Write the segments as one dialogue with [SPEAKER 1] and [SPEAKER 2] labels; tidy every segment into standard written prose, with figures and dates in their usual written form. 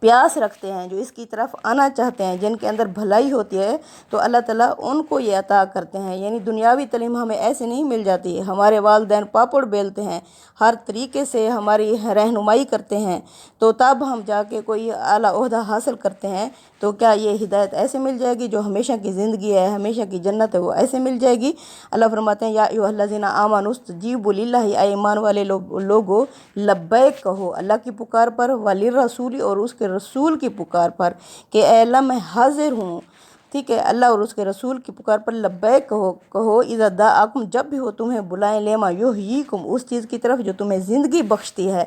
[SPEAKER 1] پیاس رکھتے ہیں، جو اس کی طرف آنا چاہتے ہیں، جن کے اندر بھلائی ہوتی ہے، تو اللہ تعالیٰ ان کو یہ عطا کرتے ہیں۔ یعنی دنیاوی تعلیم ہمیں ایسے نہیں مل جاتی، ہمارے والدین پاپڑ بیلتے ہیں، ہر طریقے سے ہماری رہنمائی کرتے ہیں، تو تب ہم جا کے کوئی اعلیٰ عہدہ حاصل کرتے ہیں۔ تو کیا یہ ہدایت ایسے مل جائے گی؟ جو ہمیشہ کی زندگی ہے، ہمیشہ کی جنت ہے، وہ ایسے مل جائے گی؟ اللہ فرماتے ہیں یا ایھا الذین آمنوا استجیبوا للہ، اے ایمان والے لوگو لبیک کہو اللہ کی پکار پر، وللرسول اور اس کے رسول کی پکار پر، کہ اے اللہ میں حاضر ہوں، ٹھیک ہے، اللہ اور اس کے رسول کی پکار پر لبیک کہو اذا دعاکم، جب بھی وہ تمہیں بلائیں، لما یحییکم، اس چیز کی طرف جو تمہیں زندگی بخشتی ہے۔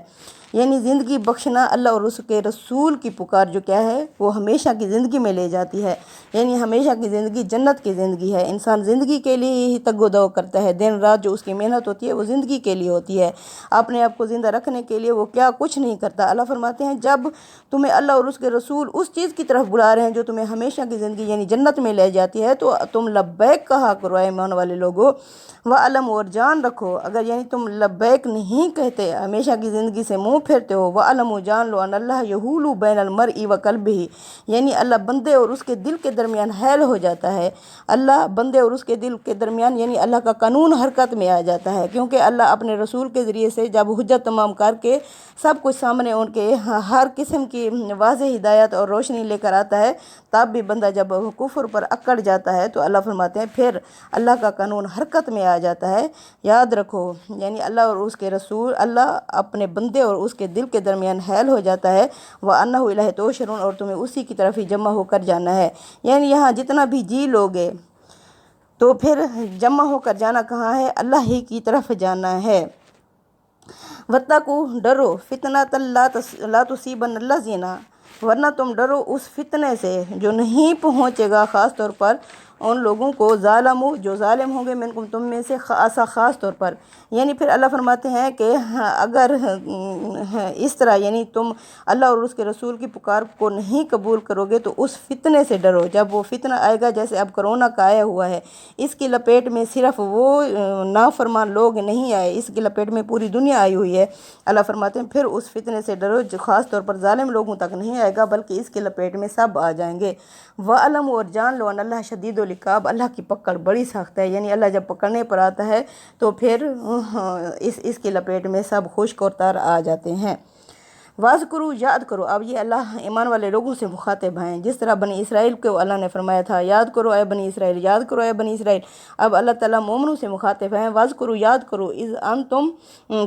[SPEAKER 1] یعنی زندگی بخشنا اللہ اور اس کے رسول کی پکار جو کیا ہے، وہ ہمیشہ کی زندگی میں لے جاتی ہے۔ یعنی ہمیشہ کی زندگی جنت کی زندگی ہے۔ انسان زندگی کے لیے ہی تگ و دو کرتا ہے، دن رات جو اس کی محنت ہوتی ہے وہ زندگی کے لیے ہوتی ہے، اپنے آپ کو زندہ رکھنے کے لیے وہ کیا کچھ نہیں کرتا۔ اللہ فرماتے ہیں جب تمہیں اللہ اور اس کے رسول اس چیز کی طرف بلا رہے ہیں جو تمہیں ہمیشہ کی زندگی یعنی جنت میں لے جاتی ہے، تو تم لبیک کہا کرو اے ایمان والے لوگوں، وعلم، اور جان رکھو، اگر یعنی تم لبیک نہیں کہتے، ہمیشہ کی زندگی سے منہ پھیرتے ہو، وعلم، جان لو، ان اللہ یحول بین المرء وقلبہ، یعنی اللہ بندے اور اس کے دل کے درمیان حائل ہو جاتا ہے۔ اللہ بندے اور اس کے دل کے درمیان یعنی اللہ کا قانون حرکت میں آ جاتا ہے، کیونکہ اللہ اپنے رسول کے ذریعے سے جب حجت تمام کر کے سب کچھ سامنے ان کے ہر قسم کی واضح ہدایت اور روشنی لے کر آتا ہے، تب بھی بندہ جب کفر پر اکڑ جاتا ہے تو اللہ فرماتے ہیں پھر اللہ کا قانون حرکت میں آ جاتا ہے۔ یاد رکھو، یعنی اللہ اور اس کے رسول، اللہ اپنے بندے اور اس کے دل کے درمیان حائل ہو جاتا ہے، وَأَنَّهُ إِلَيْهِ تُحْشَرُونَ، اور تمہیں اسی کی طرف ہی جمع ہو کر جانا ہے۔ یعنی یہاں جتنا بھی جی لوگے تو پھر جمع ہو کر جانا کہاں ہے؟ اللہ ہی کی طرف جانا ہے۔ وَاتَّقُوا، ڈرو، فِتْنَةً لَا تُصِيبَنَّ الَّذِينَ، ورنہ تم ڈرو اس فتنے سے جو نہیں پہنچے گا خاص طور پر ان لوگوں کو، ظالموا، جو ظالم ہوں گے، منکم، تم میں سے، خاص طور پر۔ یعنی پھر اللہ فرماتے ہیں کہ اگر اس طرح یعنی تم اللہ اور اس کے رسول کی پکار کو نہیں قبول کرو گے تو اس فتنے سے ڈرو، جب وہ فتنہ آئے گا، جیسے اب کرونا کا آیا ہوا ہے، اس کی لپیٹ میں صرف وہ نافرمان لوگ نہیں آئے، اس کی لپیٹ میں پوری دنیا آئی ہوئی ہے۔ اللہ فرماتے ہیں پھر اس فتنے سے ڈرو جو خاص طور پر ظالم لوگوں تک نہیں آئے گا، بلکہ اس کی لپیٹ میں سب آ جائیں گے۔ وَعَلَمُوا، اور جان لو، ان اللہ شدید العقاب، اللہ کی پکڑ بڑی سخت ہے۔ یعنی اللہ جب پکڑنے پر آتا ہے تو پھر اس کی لپیٹ میں سب خشک اور تر آ جاتے ہیں۔ واذکروا، یاد کرو، اب یہ اللہ ایمان والے لوگوں سے مخاطب ہیں، جس طرح بنی اسرائیل کو اللہ نے فرمایا تھا یاد کرو اے بنی اسرائیل، یاد کرو اے بنی اسرائیل، اب اللہ تعالیٰ مومنوں سے مخاطب ہیں۔ واذکروا، یاد کرو، اذ انتم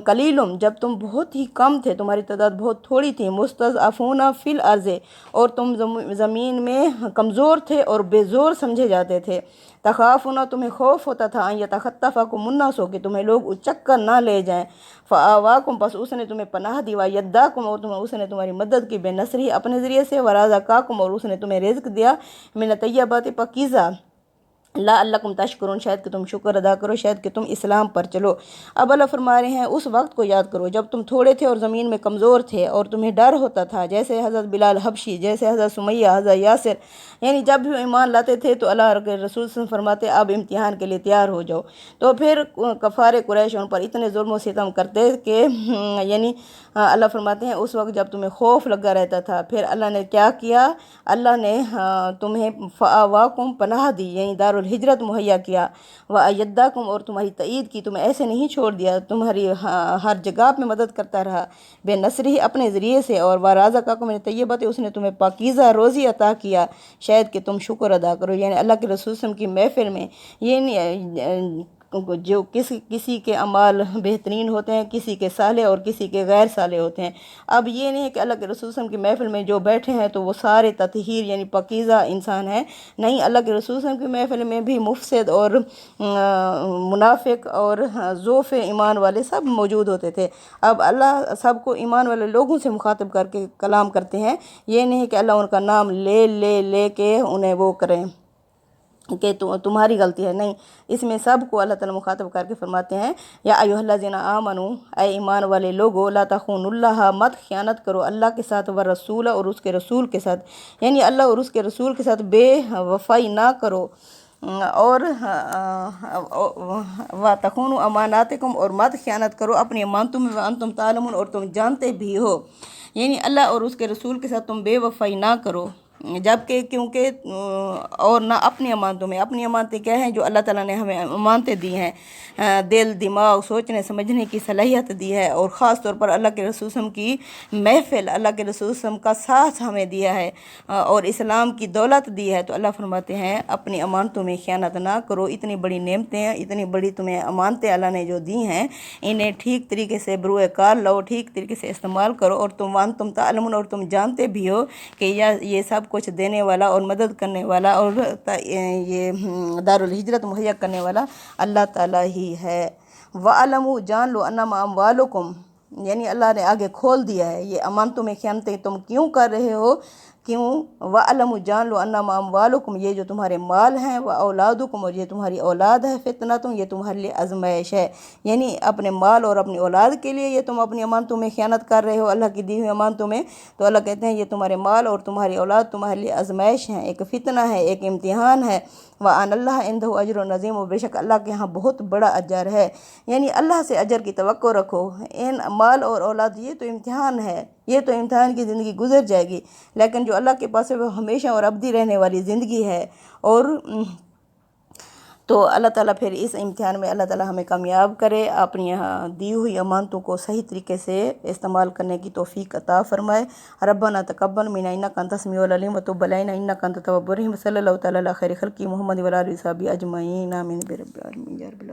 [SPEAKER 1] قلیل، جب تم بہت ہی کم تھے، تمہاری تعداد بہت تھوڑی تھی، مستضعفون فی الارض، اور تم زمین میں کمزور تھے اور بے زور سمجھے جاتے تھے، تخافون، تمہیں خوف ہوتا تھا، ان یتخطفکم الناس، کہ تمہیں لوگ اچک کر نہ لے جائیں، فآواکم، پس اس نے تمہیں پناہ دی، وایداکم، اور اس نے تمہاری مدد کی، بنصرہ، اپنے ذریعے سے، ورزقاکم، اور اس نے تمہیں رزق دیا، من الطیبات، پاکیزہ، لعلکم تشکرون، شاید کہ تم شکر ادا کرو، شاید کہ تم اسلام پر چلو۔ اب اللہ فرما رہے ہیں اس وقت کو یاد کرو جب تم تھوڑے تھے اور زمین میں کمزور تھے اور تمہیں ڈر ہوتا تھا، جیسے حضرت بلال حبشی، جیسے حضرت سمیہ، حضرت یاسر، یعنی جب بھی ایمان لاتے تھے تو اللہ کے رسول صلی اللہ علیہ وسلم فرماتے اب امتحان کے لیے تیار ہو جاؤ، تو پھر کفار قریش ان پر اتنے ظلم و ستم کرتے کہ یعنی اللہ فرماتے ہیں اس وقت جب تمہیں خوف لگا رہتا تھا، پھر اللہ نے کیا کیا؟ اللہ نے تمہیں فآواکم، پناہ دی، یعنی دارالہجرت مہیا کیا، وایداکم، اور تمہاری تائید کی، تمہیں ایسے نہیں چھوڑ دیا، تمہاری ہر جگہ میں مدد کرتا رہا، بے نصرہ، اپنے ذریعے سے، اور ورزقاکم من الطیبات، اس نے تمہیں پاکیزہ روزی عطا کیا، شاید کہ تم شکر ادا کرو۔ یعنی اللہ کے رسول صلی اللہ علیہ وسلم کی محفل میں یہ نہیں جو کسی کے اعمال بہترین ہوتے ہیں، کسی کے صالح اور کسی کے غیر صالح ہوتے ہیں، اب یہ نہیں ہے کہ اللہ کے رسول صلی اللہ علیہ وسلم کی محفل میں جو بیٹھے ہیں تو وہ سارے تطہیر یعنی پاکیزہ انسان ہیں، نہیں، اللہ کے رسول صلی اللہ علیہ وسلم کی محفل میں بھی مفسد اور منافق اور ضعف ایمان والے سب موجود ہوتے تھے۔ اب اللہ سب کو ایمان والے لوگوں سے مخاطب کر کے کلام کرتے ہیں، یہ نہیں کہ اللہ ان کا نام لے لے لے کے انہیں وہ کریں کہ تمہاری غلطی ہے، نہیں، اس میں سب کو اللہ تعالیٰ مخاطب کر کے فرماتے ہیں یا ایھا الذین آمنوا، اے ایمان والے لوگو، لا تخونوا اللہ، مت خیانت کرو اللہ کے ساتھ، والرسول، اور اس کے رسول کے ساتھ، یعنی اللہ اور اس کے رسول کے ساتھ بے وفائی نہ کرو، اور وَتَخُونُوا أَمَانَاتِكُمْ، اور مت خیانت کرو اپنی امانتوں میں، وَأَنْتُمْ تَعْلَمُونَ، اور تم جانتے بھی ہو۔ یعنی اللہ اور اس کے رسول کے ساتھ تم بے وفائی نہ کرو، جبکہ کیونکہ اور نہ اپنی امانتوں میں۔ اپنی امانتیں کیا ہیں؟ جو اللہ تعالیٰ نے ہمیں امانتیں دی ہیں، دل، دماغ، سوچنے سمجھنے کی صلاحیت دی ہے، اور خاص طور پر اللہ کے رسول صلی اللہ علیہ وسلم کی محفل، اللہ کے رسول صلی اللہ علیہ وسلم کا ساتھ ہمیں دیا ہے، اور اسلام کی دولت دی ہے۔ تو اللہ فرماتے ہیں اپنی امانتوں میں خیانت نہ کرو۔ اتنی بڑی نعمتیں ہیں، اتنی بڑی تمہیں امانتیں اللہ نے جو دی ہیں، انہیں ٹھیک طریقے سے بروئے کار لو، ٹھیک طریقے سے استعمال کرو، اور تم تعلمون، اور تم جانتے بھی ہو کہ یہ سب کچھ دینے والا اور مدد کرنے والا اور یہ دارالہجرت مہیا کرنے والا اللہ تعالیٰ ہی ہے۔ وَعَلَمُوا، جان لو، انما اموالکم، یعنی اللہ نے آگے کھول دیا ہے یہ امانتوں میں خیانتیں تم کیوں کر رہے ہو، کیوں؟ وَعَلَمُوا، جان لو، انما اموالکم، یہ جو تمہارے مال ہیں، وَأَوْلَادُكُمْ، اور یہ تمہاری اولاد ہے، فتنتم، یہ تمہارے لیے آزمائش ہے۔ یعنی اپنے مال اور اپنی اولاد کے لیے یہ تم اپنی امانتوں میں خیانت کر رہے ہو، اللہ کی دی ہوئی امانتوں میں۔ تو اللہ کہتے ہیں یہ تمہارے مال اور تمہاری اولاد تمہارے لیے آزمائش ہیں، ایک فتنہ ہے، ایک امتحان ہے۔ وَأَنَ اللَّهَ عِنْدَهُ أَجْرٌ عَظِيمٌ، و بے شک اللہ کے ہاں بہت بڑا اجر ہے۔ یعنی اللہ سے اجر کی توقع رکھو۔ ان مال اور اولاد یہ تو امتحان ہے، یہ تو امتحان کی زندگی گزر جائے گی، لیکن جو اللہ کے پاس ہے وہ ہمیشہ اور ابدی رہنے والی زندگی ہے۔ اور تو اللہ تعالیٰ پھر اس امتحان میں اللہ تعالیٰ ہمیں کامیاب کرے، اپنی دی ہوئی امانتوں کو صحیح طریقے سے استعمال کرنے کی توفیق عطا فرمائے۔ ربنا تقبل منا انک انت السمیع العلیم وتب علینا انک انت التواب الرحیم، صلی اللہ تعالیٰ علی خیر خلقہ محمد وعلی آلہ وصحبہ اجمعین، آمین برب العالمین یا رب العالمین۔